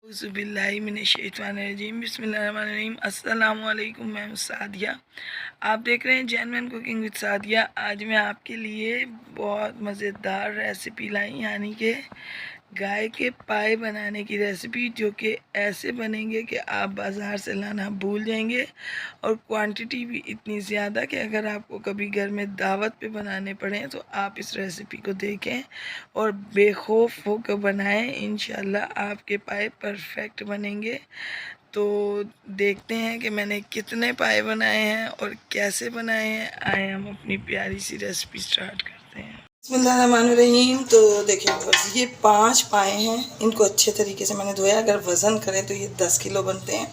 औज़ुबिल्लाहिमिनश्शैतानिर्रजीम बिस्मिल्लाहिर्रहमानिर्रहीम। अस्सलामु अलैकुम। मैं सादिया, आप देख रहे हैं जेन्युइन कुकिंग विद सादिया। आज मैं आपके लिए बहुत मज़ेदार रेसिपी लाई, यानी कि गाय के पाए बनाने की रेसिपी, जो कि ऐसे बनेंगे कि आप बाज़ार से लाना भूल जाएंगे। और क्वांटिटी भी इतनी ज़्यादा कि अगर आपको कभी घर में दावत पे बनाने पड़े तो आप इस रेसिपी को देखें और बेखौफ होकर बनाएं। इंशाल्लाह आपके पाए परफेक्ट बनेंगे। तो देखते हैं कि मैंने कितने पाए बनाए हैं और कैसे बनाए हैं। आए हम अपनी प्यारी सी रेसिपी स्टार्ट करते हैं। बिस्मिल्लाहिर्रहमानिर्रहीम। तो देखिए बस ये 5 पाए हैं, इनको अच्छे तरीके से मैंने धोया। अगर वज़न करें तो ये 10 किलो बनते हैं।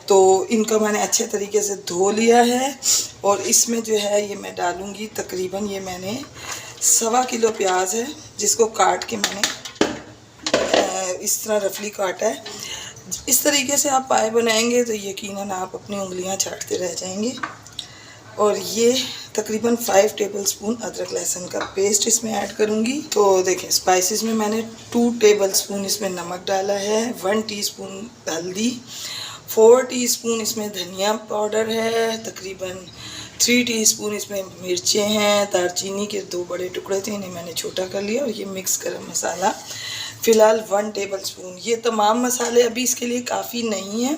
तो इनको मैंने अच्छे तरीके से धो लिया है और इसमें जो है ये मैं डालूँगी तकरीबन, ये मैंने 1.25 किलो प्याज है, जिसको काट के मैंने इस तरह रफली काटा है। इस तरीके से आप पाए बनाएंगे तो यकीनन आप अपनी उंगलियां चाटते रह जाएंगे। और ये तकरीबन 5 टेबलस्पून अदरक लहसुन का पेस्ट इसमें ऐड करूँगी। तो देखें स्पाइसेस में मैंने 2 टेबलस्पून इसमें नमक डाला है, 1 टीस्पून हल्दी, 4 टीस्पून इसमें धनिया पाउडर है, तकरीबन 3 टीस्पून इसमें मिर्चें हैं, दालचीनी के 2 बड़े टुकड़े थे, इन्हें मैंने छोटा कर लिया। और ये मिक्स गरम मसाला फ़िलहाल 1 टेबलस्पून। ये तमाम मसाले अभी इसके लिए काफ़ी नहीं है,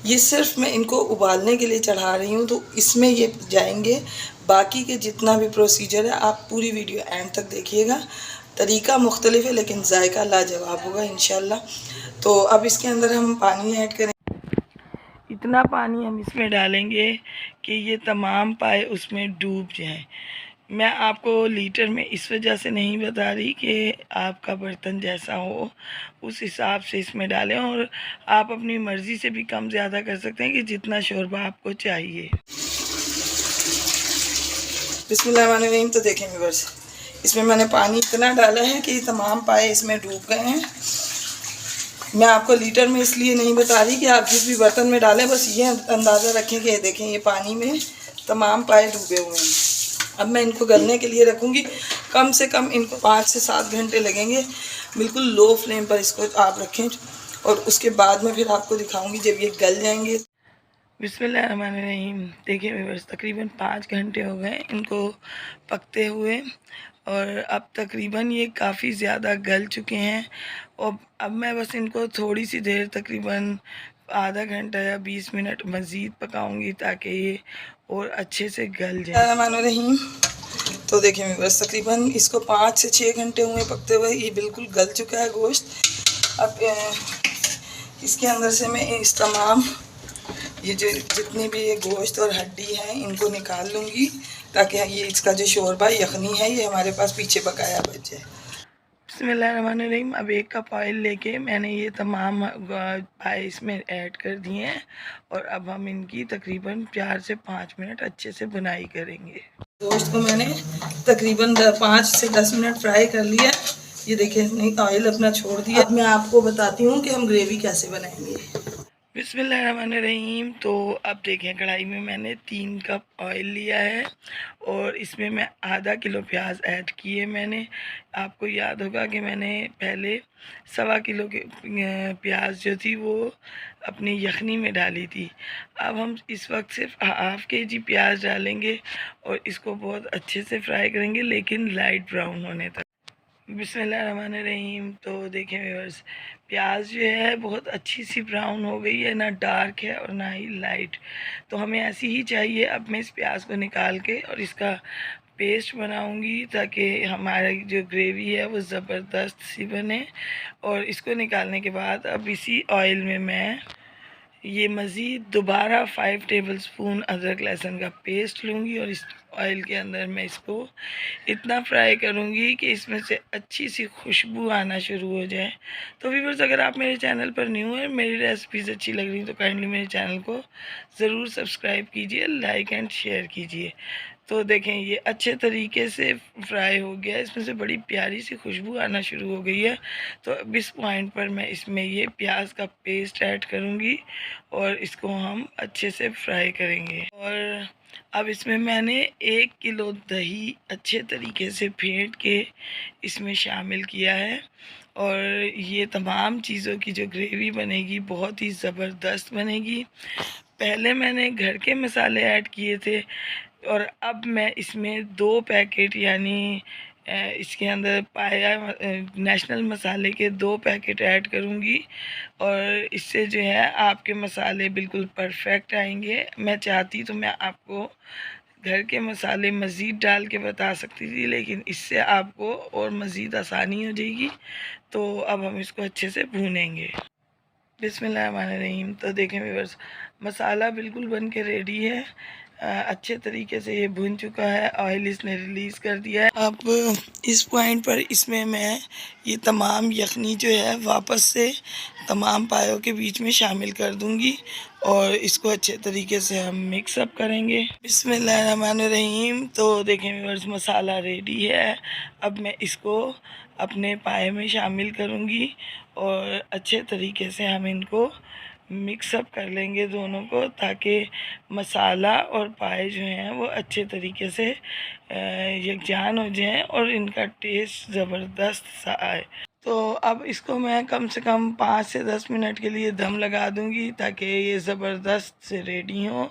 ये सिर्फ मैं इनको उबालने के लिए चढ़ा रही हूँ, तो इसमें ये जाएंगे। बाकी के जितना भी प्रोसीजर है आप पूरी वीडियो एंड तक देखिएगा। तरीका मुख्तलिफ है लेकिन जायका लाजवाब होगा इंशाल्लाह। तो अब इसके अंदर हम पानी ऐड करें। इतना पानी हम इसमें डालेंगे कि ये तमाम पाए उसमें डूब जाएं। मैं आपको लीटर में इस वजह से नहीं बता रही कि आपका बर्तन जैसा हो उस हिसाब से इसमें डालें, और आप अपनी मर्ज़ी से भी कम ज़्यादा कर सकते हैं कि जितना शोरबा आपको चाहिए। बिस्मिल्लाहिर्रहमानिर्रहीम। तो देखें व्यूअर्स, इसमें मैंने पानी इतना डाला है कि तमाम पाए इसमें डूब गए हैं। मैं आपको लीटर में इसलिए नहीं बता रही कि आप जिस भी बर्तन में डालें, बस ये अंदाज़ा रखें कि देखें ये पानी में तमाम पाए डूबे हुए हैं। अब मैं इनको गलने के लिए रखूँगी। कम से कम इनको 5 से 7 घंटे लगेंगे। बिल्कुल लो फ्लेम पर इसको आप रखें और उसके बाद में फिर आपको दिखाऊँगी जब ये गल जाएंगे। बिस्मिल्लाहिर्रहमानिर्रहीम। देखिए व्यूअर्स, तकरीबन 5 घंटे हो गए इनको पकते हुए और अब तकरीबन ये काफ़ी ज़्यादा गल चुके हैं। और अब मैं बस इनको थोड़ी सी देर, तकरीबन आधा घंटा या 20 मिनट मज़ीद पकाऊंगी ताकि ये और अच्छे से गल जाए। बिस्मिल्लाहिर्रहमानिर्रहीम। तो देखें व्यूअर्स, तकरीबन इसको 5 से 6 घंटे हुए पकते हुए, ये बिल्कुल गल चुका है गोश्त। अब इसके अंदर से मैं इस तमाम ये जो जितनी भी ये गोश्त और हड्डी है इनको निकाल लूँगी, ताकि ये इसका जो शोरबा यखनी है ये हमारे पास पीछे पकाया बच जाए। बिस्मिल्लाहिर्रहमानिर्रहीम। अब 1 कप ऑयल लेके मैंने ये तमाम पाए इसमें ऐड कर दिए हैं और अब हम इनकी तकरीबन 4 से 5 मिनट अच्छे से बुनाई करेंगे। गोश्त को मैंने तकरीबन 5 से 10 मिनट फ्राई कर लिया। ये देखें ऑयल अपना छोड़ दिया। अब मैं आपको बताती हूँ कि हम ग्रेवी कैसे बनाएंगे। बिस्मिल्लाहिर्रहमानिर्रहीम। तो अब देखें कढ़ाई में मैंने 3 कप ऑयल लिया है और इसमें मैं आधा किलो प्याज ऐड किए। मैंने, आपको याद होगा कि मैंने पहले 1.25 किलो के प्याज जो थी वो अपनी यखनी में डाली थी। अब हम इस वक्त सिर्फ हाफ़ kg प्याज डालेंगे और इसको बहुत अच्छे से फ्राई करेंगे, लेकिन लाइट ब्राउन होने तक। बिस्मिल्लाहिर्रहमानिर्रहीम। तो देखें व्यूअर्स, प्याज जो है बहुत अच्छी सी ब्राउन हो गई है, ना डार्क है और ना ही लाइट। तो हमें ऐसी ही चाहिए। अब मैं इस प्याज को निकाल के और इसका पेस्ट बनाऊंगी ताकि हमारी जो ग्रेवी है वो ज़बरदस्त सी बने। और इसको निकालने के बाद अब इसी ऑयल में मैं ये मज़ीद दोबारा 5 टेबलस्पून अदरक लहसुन का पेस्ट लूँगी और इस ऑयल के अंदर मैं इसको इतना फ्राई करूँगी कि इसमें से अच्छी सी खुशबू आना शुरू हो जाए। तो व्यूअर्स, अगर आप मेरे चैनल पर न्यू हैं, मेरी रेसिपीज़ अच्छी लग रही तो काइंडली मेरे चैनल को ज़रूर सब्सक्राइब कीजिए, लाइक एंड शेयर कीजिए। तो देखें ये अच्छे तरीके से फ्राई हो गया, इसमें से बड़ी प्यारी सी खुशबू आना शुरू हो गई है। तो अब इस पॉइंट पर मैं इसमें ये प्याज का पेस्ट ऐड करूँगी और इसको हम अच्छे से फ्राई करेंगे। और अब इसमें मैंने 1 किलो दही अच्छे तरीके से फेंट के इसमें शामिल किया है और ये तमाम चीज़ों की जो ग्रेवी बनेगी बहुत ही ज़बरदस्त बनेगी। पहले मैंने घर के मसाले ऐड किए थे और अब मैं इसमें 2 पैकेट यानी इसके अंदर पाया नेशनल मसाले के 2 पैकेट ऐड करूँगी और इससे जो है आपके मसाले बिल्कुल परफेक्ट आएंगे। मैं चाहती तो मैं आपको घर के मसाले मज़ीद डाल के बता सकती थी, लेकिन इससे आपको और मज़ीद आसानी हो जाएगी। तो अब हम इसको अच्छे से भूनेंगे। बिस्मिल्लाहिर्रहमानिर्रहीम। तो देखें व्यूअर्स, मसाला बिल्कुल बन के रेडी है। अच्छे तरीके से ये भुन चुका है, ऑयल इसने रिलीज़ कर दिया है। अब इस पॉइंट पर इसमें मैं ये तमाम यखनी जो है वापस से तमाम पायों के बीच में शामिल कर दूंगी और इसको अच्छे तरीके से हम मिक्स अप करेंगे। बिस्मिल्लाहिर्रहमानिर्रहीम। तो देखें व्यूअर्स, मसाला रेडी है। अब मैं इसको अपने पाए में शामिल करूंगी और अच्छे तरीके से हम इनको मिक्सअप कर लेंगे दोनों को, ताकि मसाला और पाए जो हैं वो अच्छे तरीके से यकजान हो जाएं और इनका टेस्ट ज़बरदस्त सा आए। तो अब इसको मैं कम से कम 5 से 10 मिनट के लिए दम लगा दूंगी ताकि ये ज़बरदस्त से रेडी हो।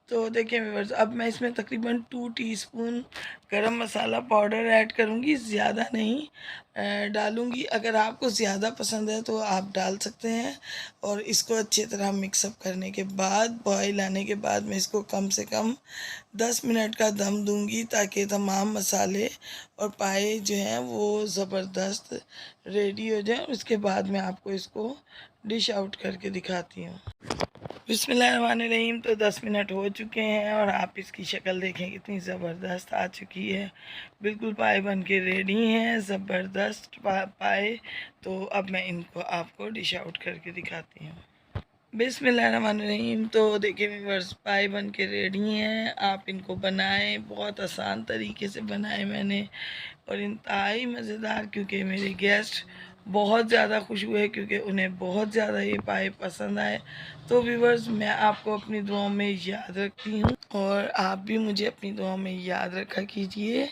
तो देखिए व्यूअर्स, अब मैं इसमें तकरीबन 2 टीस्पून गरम मसाला पाउडर ऐड करूँगी, ज़्यादा नहीं डालूँगी। अगर आपको ज़्यादा पसंद है तो आप डाल सकते हैं। और इसको अच्छी तरह मिक्सअप करने के बाद, बॉईल आने के बाद मैं इसको कम से कम 10 मिनट का दम दूँगी ताकि तमाम मसाले और पाए जो हैं वो ज़बरदस्त रेडी हो जाएँ। उसके बाद मैं आपको इसको डिश आउट करके दिखाती हूँ। बिस्मिल्लाहिर्रहमानिर्रहीम। तो 10 मिनट हो चुके हैं और आप इसकी शक्ल देखें कितनी ज़बरदस्त आ चुकी है। बिल्कुल पाए बन के रेडी हैं, ज़बरदस्त पाए। तो अब मैं इनको आपको डिश आउट करके दिखाती हूँ। बिस्मिल्लाहिर्रहमानिर्रहीम। तो देखिए व्यूअर्स, पाए बन के रेडी हैं। आप इनको बनाएं, बहुत आसान तरीके से बनाए मैंने और इंतहाई मज़ेदार, क्योंकि मेरे गेस्ट बहुत ज़्यादा खुश हुए क्योंकि उन्हें बहुत ज़्यादा ये पाए पसंद आए। तो व्यूअर्स, मैं आपको अपनी दुआओं में याद रखती हूँ और आप भी मुझे अपनी दुआओं में याद रखा कीजिए।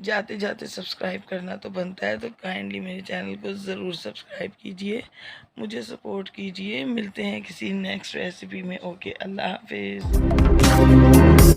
जाते जाते सब्सक्राइब करना तो बनता है, तो काइंडली मेरे चैनल को ज़रूर सब्सक्राइब कीजिए, मुझे सपोर्ट कीजिए। मिलते हैं किसी नेक्स्ट रेसिपी में। ओके, अल्लाह हाफिज़।